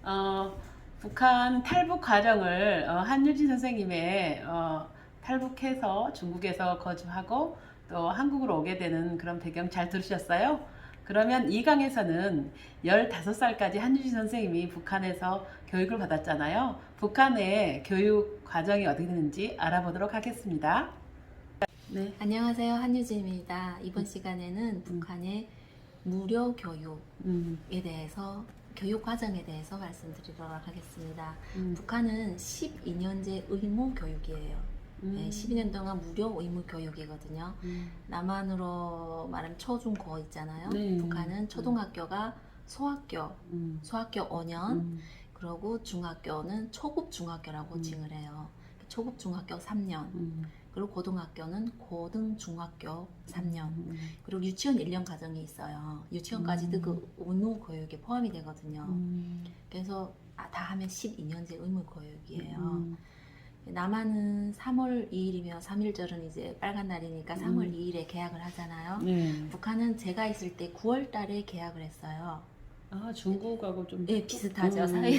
어, 북한 탈북 과정을 한유진 선생님의 탈북해서 중국에서 거주하고 또 한국으로 오게 되는 그런 배경 잘 들으셨어요? 그러면 이 강에서는 15살까지 한유진 선생님이 북한에서 교육을 받았잖아요. 북한의 교육 과정이 어떻게 되는지 알아보도록 하겠습니다. 네. 안녕하세요. 한유진입니다. 이번 시간에는 북한의 무료 교육에 대해서 교육 과정에 대해서 말씀드리도록 하겠습니다. 북한은 12년제 의무 교육이에요. 네, 12년 동안 무료 의무 교육이거든요. 남한으로 말하면 초중고 있잖아요. 네. 북한은 초등학교가 소학교 5년, 그리고 중학교는 초급 중학교라고 칭을 해요. 초급 중학교 3년. 그리고 고등학교는 고등 중학교 3년. 그리고 유치원 1년 과정이 있어요. 유치원까지도 그 의무 교육에 포함이 되거든요. 그래서 다 하면 12년제 의무 교육이에요. 남한은 3월 2일이면 3.1절은 이제 빨간 날이니까 3월 2일에 개학을 하잖아요. 북한은 제가 있을 때 9월 달에 개학을 했어요. 아, 중국하고 좀 네, 비슷하죠. 사이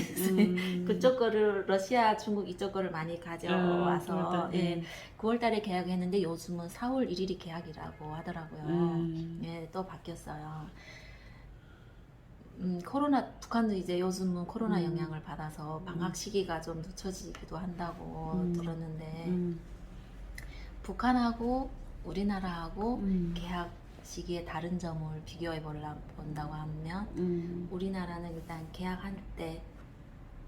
그쪽 거를 러시아, 중국 이쪽 거를 많이 가져와서 예, 9월 달에 개학했는데 요즘은 4월 1일이 개학이라고 하더라고요. 예, 또 바뀌었어요. 코로나, 북한도 이제 요즘은 코로나 영향을 받아서 방학 시기가 좀 늦춰지기도 한다고 들었는데 북한하고 우리나라하고 개학 시기에 다른 점을 비교해 본다고 하면 우리나라는 일단 개학할 때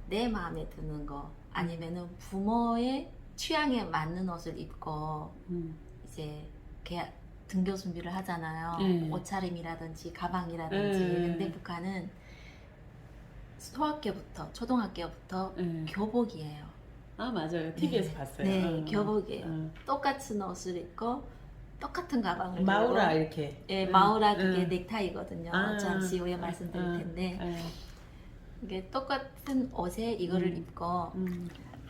내 마음에 드는 거 아니면은 부모의 취향에 맞는 옷을 입고 이제 개학 등교 준비를 하잖아요. 옷차림이라든지 가방이라든지. 근데 북한은 소학교부터 초등학교부터 교복이에요. 아, 맞아요. TV에서 봤어요. 네, 교복이에요. 똑같은 옷을 입고 똑같은 가방을 마우라 들고, 이렇게. 예, 마우라 그게 넥타이거든요. 잠시 후에 말씀드릴 텐데 이게 똑같은 옷에 이거를 입고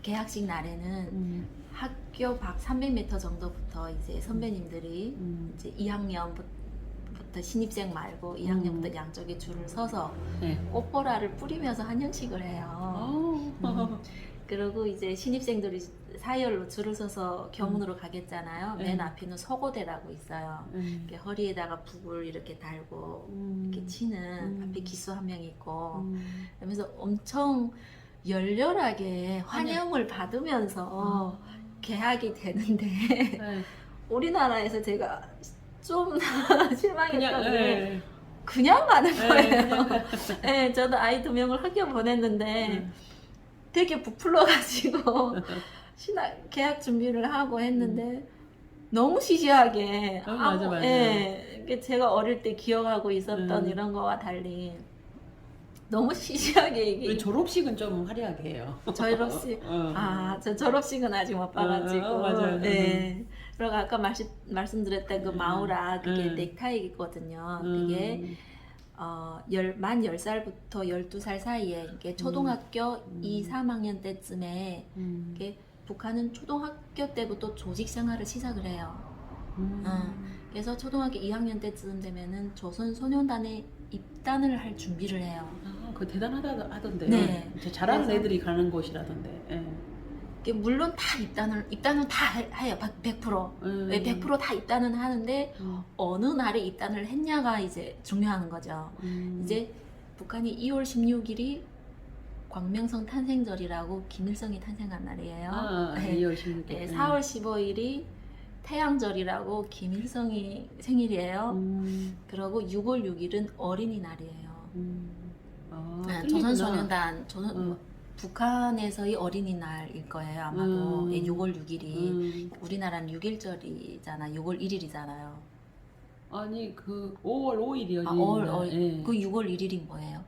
개학식 날에는 학교 밖 300m 정도부터 이제 선배님들이 이제 2학년부터 신입생 말고 2학년부터 양쪽에 줄을 서서 꽃보라를 뿌리면서 한영식을 해요. 그리고 이제 신입생들이 사이열로 줄을 서서 교문으로 가겠잖아요. 맨 앞에는 서고대라고 있어요. 이렇게 허리에다가 북을 이렇게 달고 이렇게 치는 앞에 기수 한 명 있고 그러면서 엄청 열렬하게 환영을 받으면서 개학이 되는데 우리나라에서 제가 좀 실망했던 게 그냥 가는 거예요. 네, 저도 아이 2명을 학교 보냈는데 되게 부풀러가지고 개학 준비를 하고 했는데 너무 시시하게 맞아. 예, 제가 어릴 때 기억하고 있었던 이런 거와 달리 너무 시시하게 이게 우리 졸업식은 좀 화려하게 해요. 졸업식 저 졸업식은 아직 못 봐가지고 맞아요. 예. 그리고 아까 말씀드렸던 그 마우라 그게 넥타이거든요. 그게 만 10살부터 12살 사이에 이게 초등학교 2, 3학년 때쯤에 이게 북한은 초등학교 때부터 조직 생활을 시작을 해요. 그래서 초등학교 2학년 때쯤 되면은 조선소년단에 입단을 할 준비를 해요. 그거 대단하다 하던데. 네. 잘하는 애들이 가는 곳이라던데. 물론 다 입단은 다 해요. 100%. 100% 다 입단은 하는데 어느 날에 입단을 했냐가 이제 중요한 거죠. 이제 북한이 2월 16일이 광명성 탄생절이라고 김일성이 탄생한 날이에요. 2월 16일. 네, 4월 15일이 태양절이라고 김일성이 생일이에요. 그리고 6월 6일은 어린이날이에요. 조선소년단 북한에서의 어린이날일 거예요. 아마도 6월 6일이 우리나라는 6일절이잖아. 6월 1일이잖아요. 아니 그 5월 5일이요. 그 6월 1일이 뭐예요?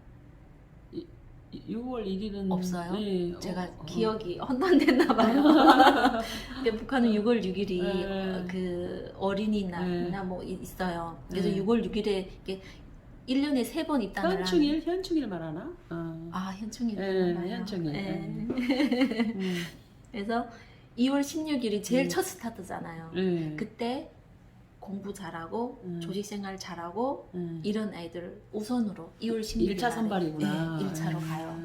6월 1일은 없어요? 네. 제가 기억이 혼돈됐나 봐요. 근데 북한은 6월 6일이 그 어린이날이나 뭐 있어요. 그래서 6월 6일에 1년에 3번 입단을 현충일 말하나? 현충일. 현충일. 그래서 2월 16일이 제일 첫 스타트잖아요. 그때 공부 잘하고 조직생활 잘하고 이런 애들 우선으로 2월 16일 1차 선발이구나. 1차로 가요.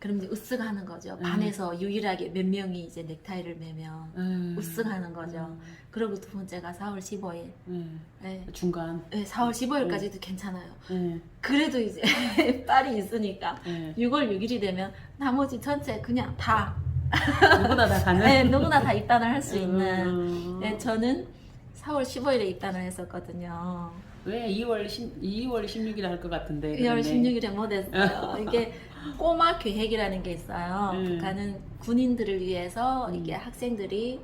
그럼 이제 으쓱하는 거죠. 반에서 유일하게 몇 명이 이제 넥타이를 매면 으쓱하는 거죠. 그리고 두 번째가 4월 15일. 네. 중간. 네, 4월 15일까지도 괜찮아요. 그래도 이제 빨이 있으니까 6월 6일이 되면 나머지 전체 그냥 다 누구나 다 가는. 네, 누구나 다 입단을 할 수 있는. 네, 저는 4월 15일에 입단을 했었거든요. 왜 2월 16일에 할 것 같은데. 2월 16일에 못했어요. 이게 꼬마 계획이라는 게 있어요. 북한은 군인들을 위해서 이게 학생들이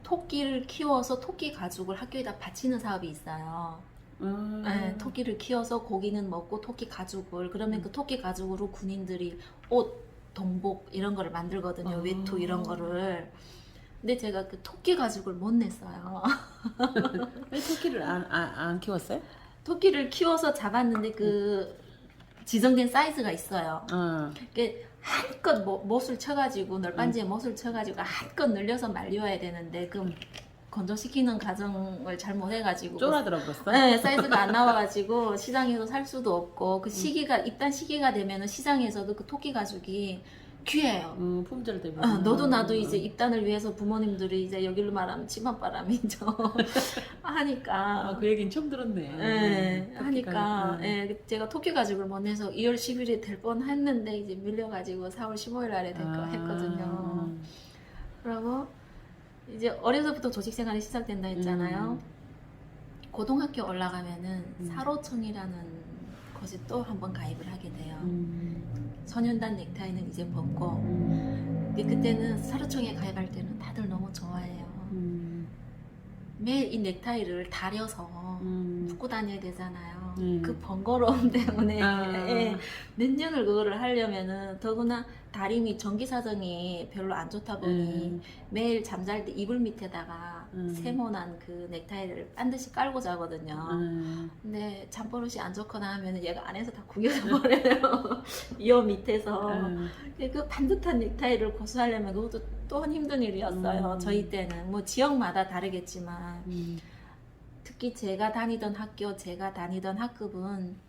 토끼를 키워서 토끼 가죽을 학교에다 바치는 사업이 있어요. 네, 토끼를 키워서 고기는 먹고 토끼 가죽을 그러면 그 토끼 가죽으로 군인들이 옷, 동복 이런 거를 만들거든요. 외투 이런 거를. 근데 제가 그 토끼 가죽을 못 냈어요. 왜 토끼를 안 키웠어요? 토끼를 키워서 잡았는데 그 지정된 사이즈가 있어요. 이게 한껏 못을 쳐가지고 널빤지에 못을 쳐가지고 한껏 늘려서 말려야 되는데 그 건조시키는 과정을 잘못해가지고 쫄아들어 버렸어? 네, 사이즈가 안 나와가지고 시장에서 살 수도 없고 그 시기가 입단 시기가 되면은 시장에서도 그 토끼 가죽이 귀해요. 품절 때문에. 너도 나도 이제 입단을 위해서 부모님들이 이제 여기로 말하면 치맛바람이죠. 하니까. 그 얘기는 처음 들었네. 네, 하니까 제가 토끼 가죽을 못 내서 2월 10일이 될 뻔했는데 이제 밀려가지고 4월 15일 날에 했거든요. 그리고 이제 어려서부터 조직생활이 시작된다 했잖아요. 고등학교 올라가면은 사로청이라는 곳에 또 한 번 가입을 하게 돼요. 선윤단 넥타이는 이제 벗고 근데 그때는 사로청에 가입할 때는 다들 너무 좋아해요. 매일 이 넥타이를 다려서 묶고 다녀야 되잖아요. 그 번거로움 때문에 몇 년을 그거를 하려면은 더구나 다림이 전기사정이 별로 안 좋다 보니 매일 잠잘 때 이불 밑에다가 세모난 그 넥타이를 반드시 깔고 자거든요. 근데 잠버릇이 안 좋거나 하면 얘가 안에서 다 구겨져 버려요. 이 밑에서. 그 반듯한 넥타이를 고수하려면 그것도 또한 힘든 일이었어요. 저희 때는 뭐 지역마다 다르겠지만 특히 제가 다니던 학급은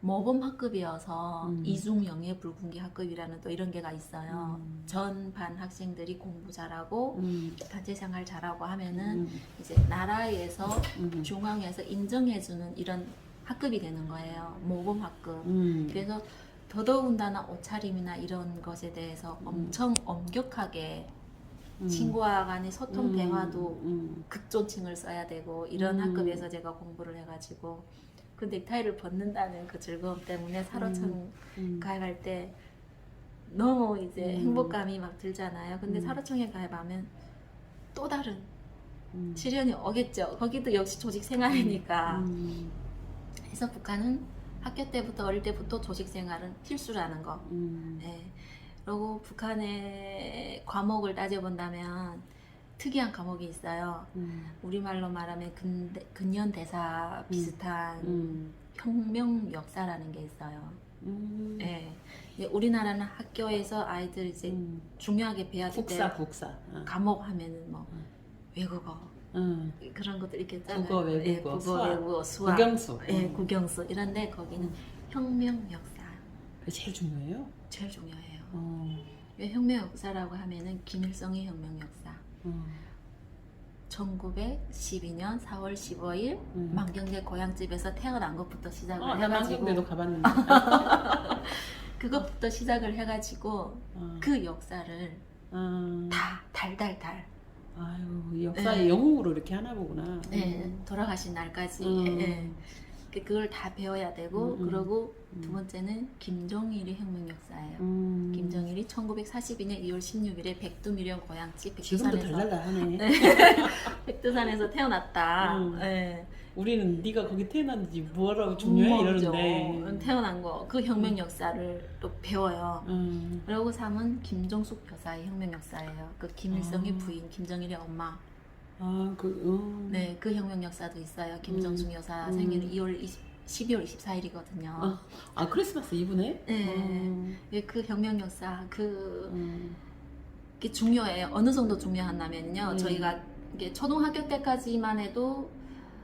모범 학급이어서 이중 영예 불분기 학급이라는 또 이런 게가 있어요. 전 반 학생들이 공부 잘하고 단체 생활 잘하고 하면은 이제 나라에서 중앙에서 인정해주는 이런 학급이 되는 거예요. 모범 학급. 그래서 더더군다나 옷차림이나 이런 것에 대해서 엄청 엄격하게 친구와 간의 소통 대화도 극존칭을 써야 되고 이런 학급에서 제가 공부를 해가지고 그 넥타이를 벗는다는 그 즐거움 때문에 사로청 가입할 때 너무 이제 행복감이 막 들잖아요. 근데 사로청에 가입하면 또 다른 시련이 오겠죠. 거기도 역시 조직 생활이니까. 그래서 북한은 학교 때부터 어릴 때부터 조직 생활은 필수라는 거. 네. 그리고 북한의 과목을 따져본다면 특이한 과목이 있어요. 우리말로 말하면 근현대사 비슷한 혁명 역사라는 게 있어요. 네. 우리나라는 학교에서 아이들 이제 중요하게 배워야 될 때 국사. 과목 하면은 뭐 외국어 그런 것들 있겠잖아요. 국어, 외국어, 국어, 외국어, 수학, 국영수. 국영수 이런데 거기는 혁명 역사. 그게 제일 중요해요? 제일 중요해요. 왜 혁명 역사라고 하면은 김일성의 혁명 역사. 1912년 4월 15일 만경대 고향집에서 태어난 것부터 시작을 나 해가지고 만경대도 가봤는데. 그것부터 시작을 해가지고 그 역사를 다 달달달 아유, 역사의 영웅으로 이렇게 하나 보구나. 네, 돌아가신 날까지 그걸 다 배워야 되고 그리고 두 번째는 김정일의 혁명 역사예요. 김정일이 1942년 2월 16일에 백두미령 고향집 지금도 백두산에서 달달하네. 백두산에서 태어났다. 네. 우리는 네가 거기 태어났는지 뭐라고 중요해 이러는데 태어난 거 그 혁명 역사를 또 배워요. 그리고 3은 김종숙 여사의 혁명 역사예요. 그 김일성의 부인 김정일의 엄마. 네, 그 혁명 역사도 있어요. 김정숙 여사 생일은 12월 24일이거든요. 크리스마스 이브네? 네, 그 혁명 역사 그게 중요해요. 어느 정도 중요하냐면요. 저희가 이게 초등학교 때까지만 해도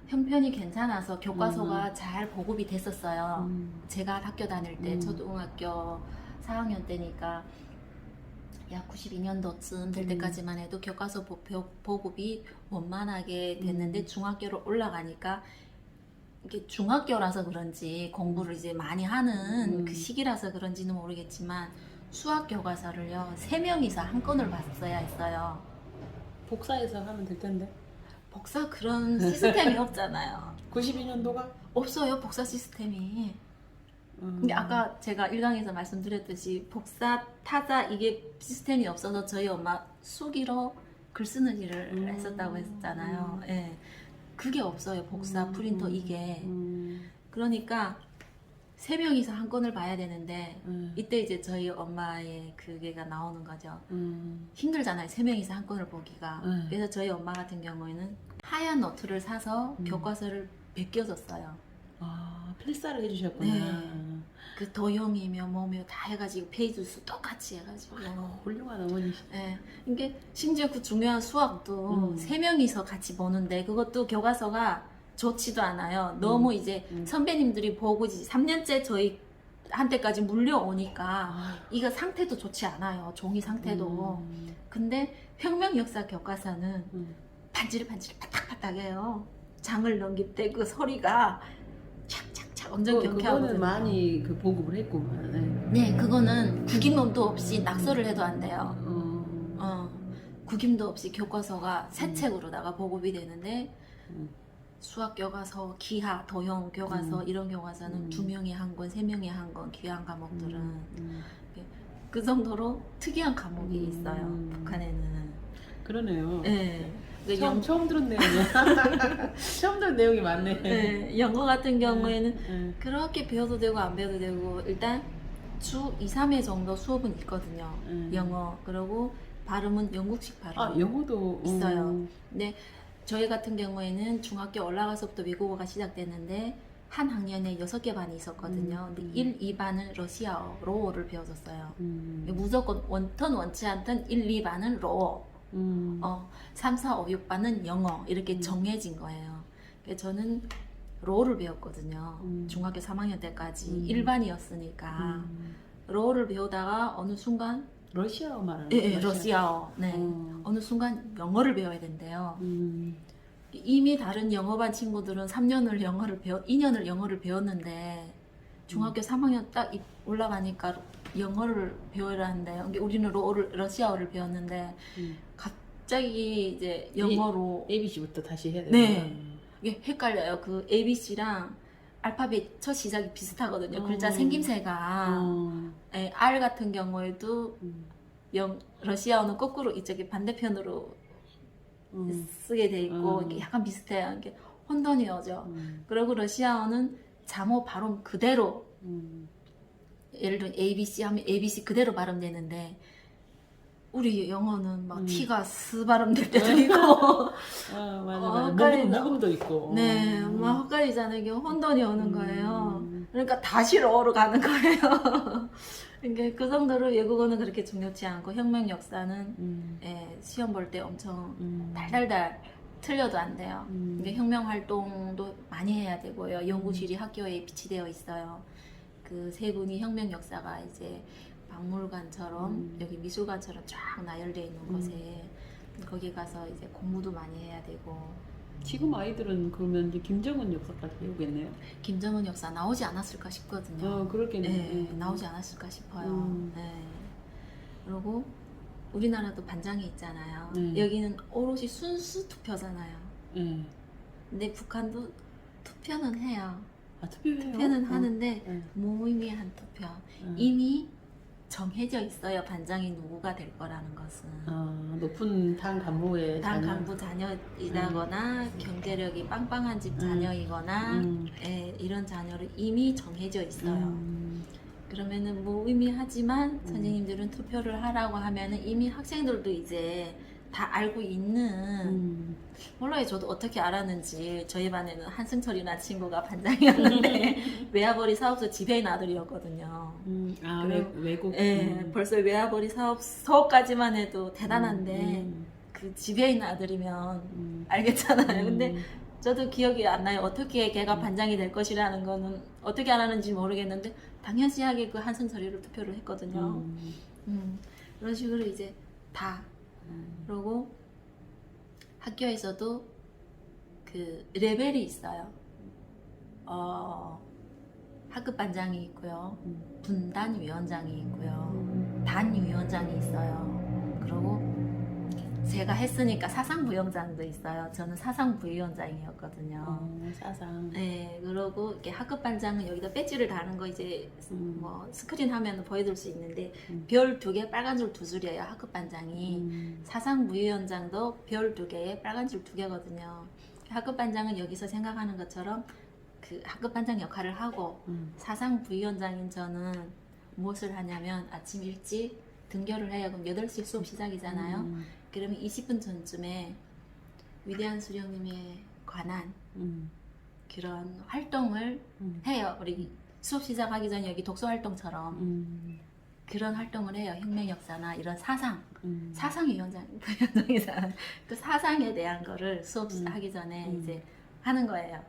형편이 괜찮아서 교과서가 잘 보급이 됐었어요. 제가 학교 다닐 때 초등학교 4학년 때니까 약 92년도쯤 될 때까지만 해도 교과서 보급이 원만하게 됐는데 중학교로 올라가니까 이게 중학교라서 그런지 공부를 이제 많이 하는 그 시기라서 그런지는 모르겠지만 수학 교과서를요 3명이서 한 권을 봤어야 했어요. 복사해서 하면 될 텐데. 복사 그런 시스템이 없잖아요. 92년도가? 없어요 복사 시스템이. 근데 아까 제가 1강에서 말씀드렸듯이 복사, 타자 이게 시스템이 없어서 저희 엄마 수기로 글 쓰는 일을 했었다고 했잖아요. 예. 그게 없어요. 복사, 프린터 이게. 그러니까 3명이서 한 권을 봐야 되는데 이때 이제 저희 엄마의 그게가 나오는 거죠. 힘들잖아요. 3명이서 한 권을 보기가. 그래서 저희 엄마 같은 경우에는 하얀 노트를 사서 교과서를 베껴줬어요. 아, 필사를 해주셨구나. 네. 그 도형이며 뭐며 다 해가지고 페이지 수 똑같이 해가지고. 훌륭한 어머니. 네. 이게 심지어 그 중요한 수학도 3명이서 같이 보는데 그것도 교과서가 좋지도 않아요. 너무 이제 선배님들이 보고 이제 3년째 저희 한때까지 물려오니까 이거 상태도 좋지 않아요. 종이 상태도. 근데 혁명 역사 교과서는 반질반질 파닥파닥해요. 장을 넘길 때 그 소리가 착착착 엄청 경쾌하거든요. 그거는 많이 그 보급을 했구만. 네. 네, 그거는 구김론도 없이 낙서를 해도 안 돼요. 구김도 없이 교과서가 새 책으로다가 보급이 되는데 수학 교과서, 기하, 도형 교과서 이런 교과서는 2명이 한 권, 3명이 한 권, 귀한 과목들은 그 정도로 특이한 과목이 있어요. 북한에는. 그러네요. 네. 처음 들은 내용이야. 처음 들은 내용이 많네. 네, 영어 같은 경우에는 그렇게 배워도 되고 안 배워도 되고 일단 주 2, 3회 정도 수업은 있거든요. 영어. 그리고 발음은 영국식 발음. 아, 영어도 있어요. 근데 저희 같은 경우에는 중학교 올라가서부터 외국어가 시작됐는데 한 학년에 6개 반이 있었거든요. 근데 1, 2반은 러시아어를 배워줬어요. 무조건 원턴 원치 않던 1, 2반은 러어. 3, 4, 5, 6반은 영어 이렇게 정해진 거예요. 그래서 저는 로를 배웠거든요. 중학교 3학년 때까지 1반이었으니까 로를 배우다가 어느 순간 러시아어 말하는 네, 러시아어. 네. 어느 순간 영어를 배워야 된대요. 이미 다른 영어반 친구들은 3년을 2년을 영어를 배웠는데 중학교 3학년 딱 올라가니까 영어를 배워야 한대요. 그러니까 우리는 러시아어를 배웠는데 갑자기 이제 영어로 ABC부터 다시 해야 돼요. 네. 이게 헷갈려요. 그 ABC랑 알파벳 첫 시작이 비슷하거든요. 글자 생김새가 네, R 같은 경우에도 러시아어는 거꾸로 이쪽에 반대편으로 쓰게 돼 있고 이게 약간 비슷해요. 이게 혼돈이어죠. 그리고 러시아어는 자모 발음 그대로 예를 들어 ABC 하면 ABC 그대로 발음되는데 우리 영어는 막 T가 스 발음될 때도 있고 맞아. 녹음도 있고. 네, 막 헷갈리잖아요. 이게 혼돈이 오는 거예요. 그러니까 다시 러로 가는 거예요. 그러니까 그 정도로 외국어는 그렇게 중요치 않고 혁명 역사는 예, 시험 볼 때 엄청 달달달 틀려도 안 돼요. 그러니까 혁명 활동도 많이 해야 되고요. 연구실이 학교에 비치되어 있어요. 그 세 분이 혁명 역사가 이제 박물관처럼 여기 미술관처럼 쫙 나열되어 있는 곳에 거기 가서 이제 공부도 많이 해야 되고. 지금 아이들은 그러면 이제 김정은 역사까지 배우겠네요. 김정은 역사 나오지 않았을까 싶거든요. 그렇겠네요. 네, 나오지 않았을까 싶어요. 네. 그리고 우리나라도 반장이 있잖아요. 여기는 오롯이 순수 투표잖아요. 근데 북한도 투표는 해요. 아, 투표해요? 투표는 하는데 무의미한 투표. 이미 정해져 있어요. 반장이 누구가 될 거라는 것은. 높은 당 간부의 당 간부 자녀이다거나 경제력이 빵빵한 집 자녀이거나 이런 자녀를 이미 정해져 있어요. 그러면은 무의미하지만 선생님들은 투표를 하라고 하면은 이미 학생들도 이제 다 알고 있는 몰라요. 저도 어떻게 알았는지 저희 반에는 한승철이나 친구가 반장이었는데 외화벌이 사업소 지배인 아들이었거든요. 외국. 네, 벌써 외화벌이 사업까지만 해도 대단한데 그 지배인 아들이면 알겠잖아요. 근데 저도 기억이 안 나요. 어떻게 걔가 반장이 될 것이라는 거는 어떻게 알았는지 모르겠는데 당연시하게 그 한승철이로 투표를 했거든요. 그런 식으로 이제 다 그러고 학교에서도 그 레벨이 있어요. 학급 반장이 있고요, 분단 위원장이 있고요, 단 위원장이 있어요. 그리고 제가 했으니까 사상부위원장도 있어요. 저는 사상부위원장이었거든요. 사상. 네, 그러고 이렇게 학급 반장은 여기다 배지를 다는 거 이제 뭐 스크린 화면을 보여줄 수 있는데 별 2개 빨간 줄 2줄이에요. 학급 반장이. 사상부위원장도 별 2개에 빨간 줄 2개거든요. 학급 반장은 여기서 생각하는 것처럼 그 학급 반장 역할을 하고 사상부위원장인 저는 무엇을 하냐면 아침 일찍 등교를 해요. 그럼 8시 수업 시작이잖아요. 그러면 20분 전쯤에 위대한 수령님에 관한 그런 활동을 해요. 우리 수업 시작하기 전에 여기 독서 활동처럼 그런 활동을 해요. 혁명 역사나 이런 사상위원장이잖아요. 그 사상에 대한 거를 수업하기 전에 이제 하는 거예요.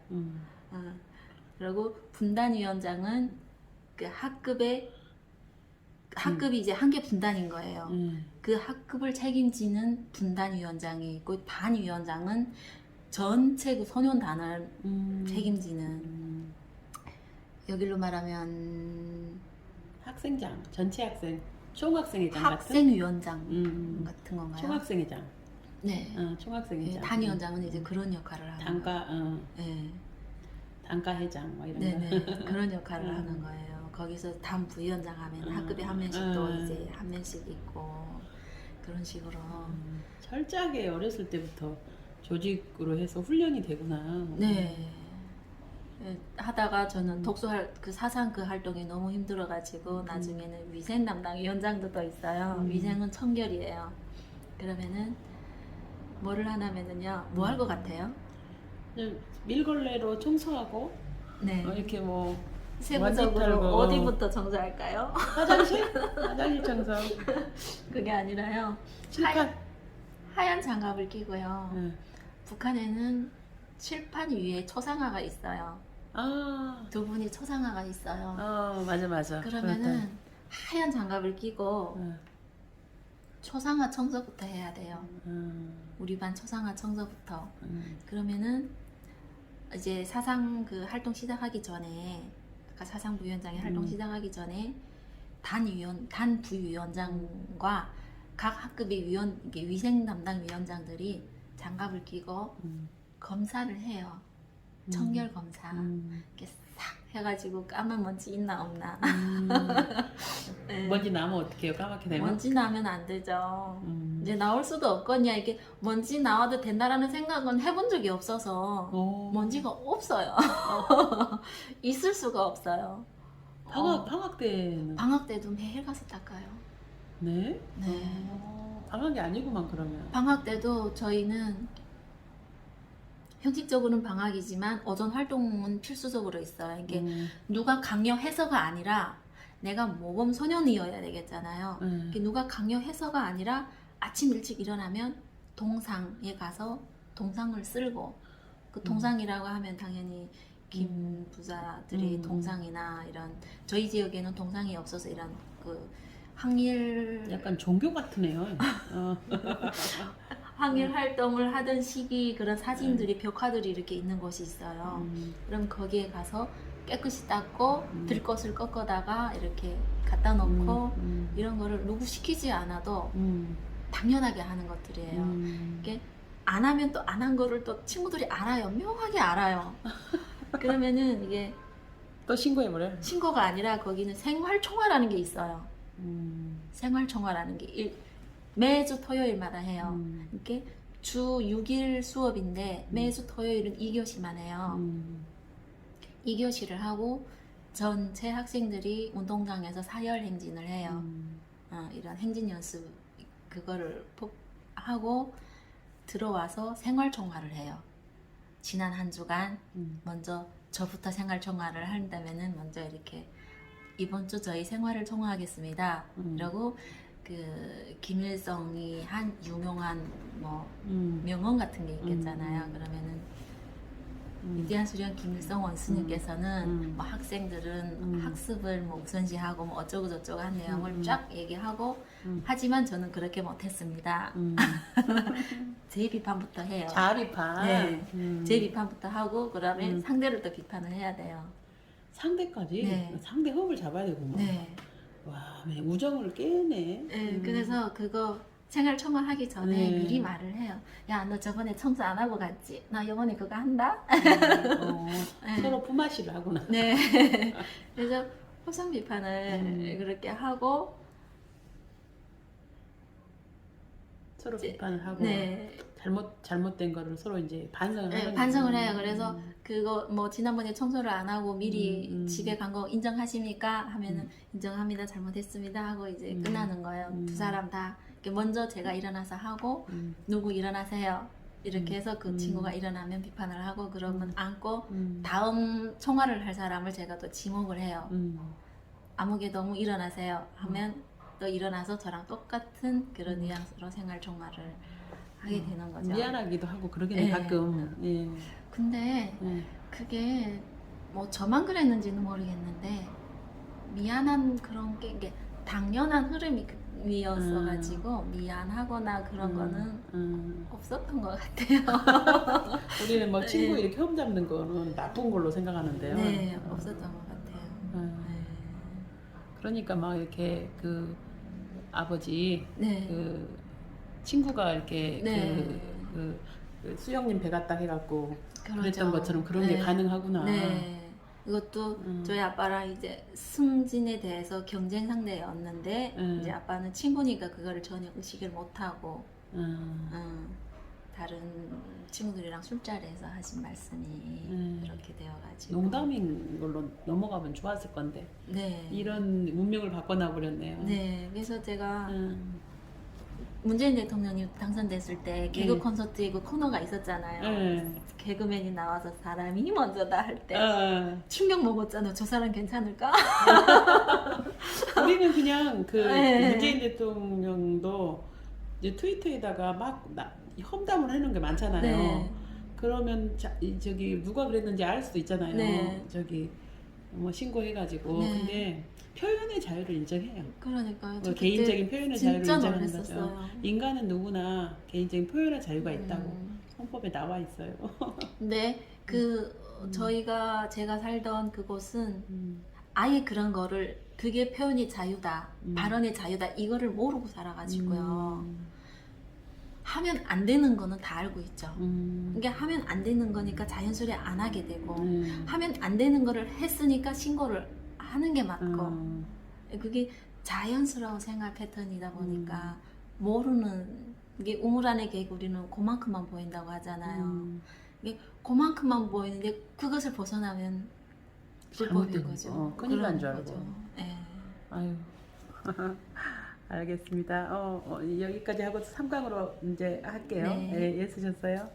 그리고 분단위원장은 그 학급이 이제 한 개 분단인 거예요. 그 학급을 책임지는 분단위원장이 있고, 단위원장은 전체 그 소년단을 책임지는, 여기로 말하면 학생장, 전체 학생, 총학생회장 학생위원장 같은? 같은 건가요? 총학생회장. 네. 총학생회장. 단위원장은 이제 그런 역할을 하는 단과, 네. 단과회장 뭐 이런 네네. 거. 그런 역할을 하는 거예요. 거기서 단 부위원장 하면 학급에 한 명씩 또 이제 한 명씩 있고 그런 식으로. 철저하게 어렸을 때부터 조직으로 해서 훈련이 되구나. 네. 하다가 저는 그 사상 그 활동이 너무 힘들어가지고 나중에는 위생 담당 위원장도 더 있어요. 위생은 청결이에요. 그러면은 뭐를 하냐면은요, 뭐 할 것 같아요? 밀걸레로 청소하고 네. 이렇게 뭐 세부적으로 털고. 어디부터 청소할까요? 화장실 청소. 그게 아니라요. 칠판. 하얀 장갑을 끼고요. 북한에는 칠판 위에 초상화가 있어요. 두 분이 초상화가 있어요. 맞아. 그러면은 하얀 장갑을 끼고 초상화 청소부터 해야 돼요. 우리 반 초상화 청소부터. 그러면은 이제 사상 그 활동 시작하기 전에, 그러니까 사상부위원장이 활동 시작하기 전에 단 부위원장과 각 학급의 위생 담당 위원장들이 장갑을 끼고 검사를 해요. 청결 검사. 이렇게 싹 해가지고 까만 먼지 있나 없나. 네. 먼지 나면 어떡해요? 까맣게 되면? 먼지 나면 안 되죠. 이제 나올 수도 없거든요. 이게 먼지 나와도 된다라는 생각은 해본 적이 없어서 먼지가 없어요. 있을 수가 없어요. 방학 때는? 방학 때도 매일 가서 닦아요. 네? 네. 방학이 아니구만 그러면. 방학 때도 저희는 형식적으로는 방학이지만 오전 활동은 필수적으로 있어요. 이게 누가 강요해서가 아니라 내가 모범 소년이어야 되겠잖아요. 누가 강요해서가 아니라 아침 일찍 일어나면 동상에 가서 동상을 쓸고, 그 동상이라고 하면 당연히 김 부자들이 동상이나 이런, 저희 지역에는 동상이 없어서 이런 그 항일, 약간 종교 같으네요. 항일 활동을 하던 시기 그런 사진들이 벽화들이 이렇게 있는 곳이 있어요. 그럼 거기에 가서 깨끗이 닦고 들것을 꺾어다가 이렇게 갖다 놓고 이런 거를 누구 시키지 않아도 당연하게 하는 것들이에요. 이게 안 하면 또 안 한 거를 또 친구들이 알아요. 묘하게 알아요. 그러면은 이게 또 신고해버려요? 신고가 아니라 거기는 생활총화라는 게 있어요. 생활총화라는 게 매주 토요일마다 해요. 이렇게 주 6일 수업인데 매주 토요일은 2교시만 해요. 2교시를 하고 전체 학생들이 운동장에서 사열 행진을 해요. 이런 행진 연습 그거를 하고 들어와서 생활총화를 해요. 지난 한 주간 먼저 저부터 생활총화를 한다면은 먼저 이렇게 이번 주 저희 생활을 총화하겠습니다. 그리고 그 김일성이 한 유명한 뭐 명언 같은 게 있겠잖아요. 그러면은 위대한 수련 김일성 원스님께서는 뭐 학생들은 음. 학습을 뭐 우선시하고 뭐 어쩌고 저쩌고 한 내용을 음. 쫙 얘기하고 음. 하지만 저는 그렇게 못했습니다. 제 비판부터 해요. 자비판. 네. 제 비판부터 하고 그다음에 음. 상대를 또 비판을 해야 돼요. 상대까지? 네. 상대 호흡을 잡아야 되구만. 네. 와, 우정을 깨네. 네, 그래서 그거 생활 청화하기 전에 네. 미리 말을 해요. 야, 너 저번에 청소 안 하고 갔지? 나 이번에 그거 한다? 네. 서로 품앗이를 하구나. 네. 그래서 호성 비판을 그렇게 하고 서로 이제, 비판을 하고 네. 잘못된 거를 서로 이제 반성을 네, 하는 반성을 거구나. 해요. 그래서 그거 뭐 지난번에 청소를 안 하고 미리 집에 간 거 인정하십니까? 하면은 인정합니다. 잘못했습니다. 하고 이제 끝나는 거예요. 두 사람 다 이렇게 먼저 제가 일어나서 하고 누구 일어나세요. 이렇게 해서 그 친구가 일어나면 비판을 하고 그러면 안고 다음 총괄을 할 사람을 제가 또 지목을 해요. 아무개 너무 일어나세요 하면 또 일어나서 저랑 똑같은 그런 뉘앙스로 생활 총괄을 하게 되는 거죠. 미안하기도 하고 그러긴 해 네. 가끔. 예. 근데 예. 그게 뭐 저만 그랬는지는 모르겠는데 미안한 그런 게 이게 당연한 흐름이었어 가지고 미안하거나 그런 거는 없었던 것 같아요. 우리는 뭐 친구 네. 이렇게 험 잡는 거는 나쁜 걸로 생각하는데요. 네, 없었던 것 같아요. 네. 그러니까 막 이렇게 그 아버지 네. 그 친구가 이렇게 네. 그 수영님 배 갔다 해갖고 그렇죠. 그랬던 것처럼 그런 게 네. 가능하구나. 네. 이것도 저희 아빠랑 이제 승진에 대해서 경쟁 상대였는데 이제 아빠는 친구니까 그거를 전혀 의식을 못하고 다른 친구들이랑 술자리에서 하신 말씀이 그렇게 되어가지고 농담인 걸로 넘어가면 좋았을 건데 네. 이런 운명을 바꿔놔 버렸네요. 네. 그래서 제가 문재인 대통령이 당선됐을 때 개그 네. 콘서트에 그 코너가 있었잖아요. 네. 개그맨이 나와서 사람이 먼저다 할 때 어. 충격 먹었잖아. 저 사람 괜찮을까? 우리는 그냥 그 네. 문재인 대통령도 이제 트위터에다가 막 험담을 해놓은 게 많잖아요. 네. 그러면 저기 누가 그랬는지 알 수도 있잖아요. 네. 저기 뭐 신고해가지고. 네. 근데 표현의 자유를 인정해요. 그러니까요. 뭐 개인적인 표현의 자유를 진짜 인정하는 놀랐었어요. 거죠. 인간은 누구나 개인적인 표현의 자유가 있다고 헌법에 나와 있어요. 근데 제가 살던 그곳은 음. 아예 그런 거를 그게 표현의 자유다, 발언의 자유다 이거를 모르고 살아가지고요. 하면 안 되는 거는 다 알고 있죠. 이게 하면 안 되는 거니까 자연스레 안 하게 되고 하면 안 되는 거를 했으니까 신고를 하는 게 맞고 그게 자연스러운 생활 패턴이다 보니까 모르는 이게 우물 안의 개구리는 그만큼만 보인다고 하잖아요. 이게 그만큼만 보이는데 그것을 벗어나면 불법인 잘못된 거죠. 큰일 난 줄 그런 알고. 거죠. 네. 아유. 알겠습니다. 여기까지 하고 3강으로 이제 할게요. 네. 예, 쓰셨어요?